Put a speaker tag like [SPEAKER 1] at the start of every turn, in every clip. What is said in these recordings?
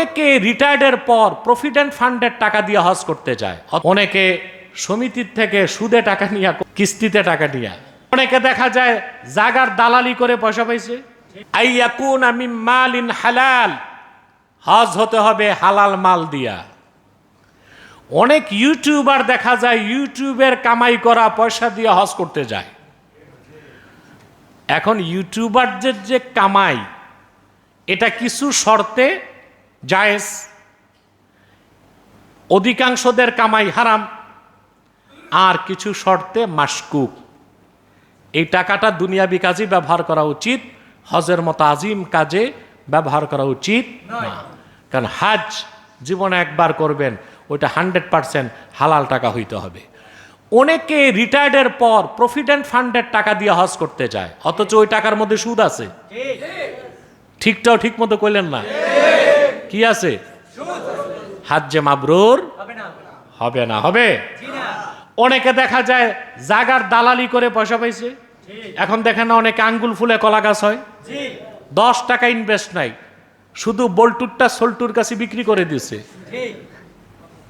[SPEAKER 1] অনেকে রিটায়ার্ডের পর প্রভিডেন্ট ফান্ডের টাকা দিয়ে হজ করতে যায়, অনেকে সমিতির থেকে সুদে টাকা নিয়ে, কিস্তিতে টাকা নিয়ে, অনেকে দেখা যায় জাগার দালালি করে পয়সা পাইছে। আইয়াকুনা মিন মালিন হালাল, হজ হতে হবে হালাল মাল দিয়া। অনেক ইউটিউবার দেখা যায় ইউটিউবের কামাই করা পয়সা দিয়ে হজ করতে যায়। এখন ইউটিউবারদের যে কামাই, এটা কিছু শর্তে জায়েজ, অধিকাংশদের কামাই হারাম, আর কিছু শর্তে মাশকুক। এই টাকাটা দুনিয়াবি কাজে ব্যবহার করা উচিত, হজের মতো আজিম কাজে ব্যবহার করা উচিত না। কারণ হাজ জীবনে একবার করবেন, ওইটা 100% হালাল টাকা হইতে হবে। অনেকে রিটায়ার্ডের পর প্রভিডেন্ট ফান্ডের টাকা দিয়ে হজ করতে যায়, অথচ ওই টাকার মধ্যে সুদ আছে। ঠিকটাও ঠিক মতো কইলেন না, কি আছে? হাজ্জে মাবরুর হবে না, হবে। অনেকে দেখা যায় জাগার দালালি করে পয়সা পাইছে। এখন দেখেন না, অনেকে আঙ্গুল ফুলে কলা গাছ হয়, 10 টাকা ইনভেস্ট নাই, শুধু বল্টুরটা সোল্টুর কাছে বিক্রি করে দিছে,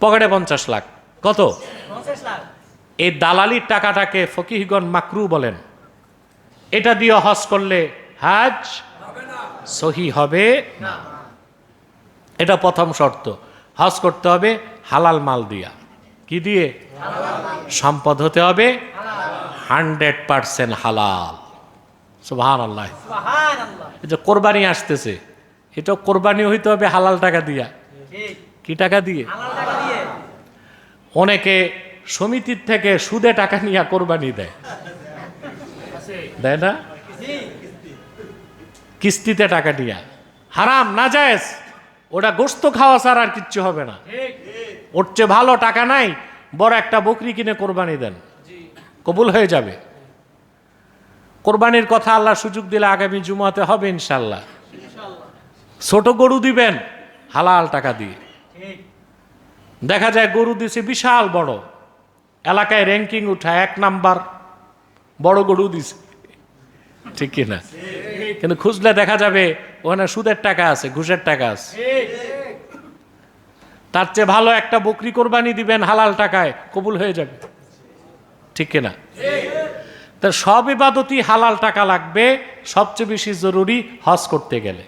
[SPEAKER 1] পকেটে 50 লাখ। কত? এই দালালির টাকাটাকে ফকিহগণ মাকরু বলেন। এটা দিয়ে হজ করলে হাজ সহি হবে না। এটা প্রথম শর্ত। হজ করতে হবে হালাল মাল দিয়া। কি দিয়ে? সম্পদ হতে হবে 100% হালাল। সুবহানাল্লাহ। এই যে কোরবানি আসতেছে, এটা কোরবানি হইতে হবে হালাল টাকা দিয়া। কি টাকা দিয়ে? অনেকে সমিতির থেকে সুদে টাকা নিয়ে কোরবানি দেয়, দেয় না? কিস্তিতে টাকা নিয়ে, হারাম, নাজায়েজ। ওটা গোশত খাওয়া ছাড়া আর কিচ্ছু হবে না। ওর চেয়ে ভালো টাকা নাই, বড় একটা বকরি কিনে কোরবানি দেন, কবুল হয়ে যাবে। কোরবানির কথা আল্লাহ সুযোগ দিলে আগামী জুমাতে হবে ইনশাল্লাহ। ছোট গরু দিবেন হালাল টাকা দিয়ে। দেখা যায় গরু দিছে বিশাল বড়, এলাকায় র্যাঙ্কিং উঠায় 1 নাম্বার বড় গরু দিছে, ঠিক কিনা? কিন্তু খুঁজলে দেখা যাবে ওখানে সুদের টাকা আছে, ঘুষের টাকা আছে। তার চেয়ে ভালো একটা বকরি কোরবানি দিবেন হালাল টাকায়, কবুল হয়ে যাবে, ঠিক কিনা? তার সব ইবাদতই হালাল টাকা লাগবে। সবচেয়ে বেশি জরুরি হজ করতে গেলে।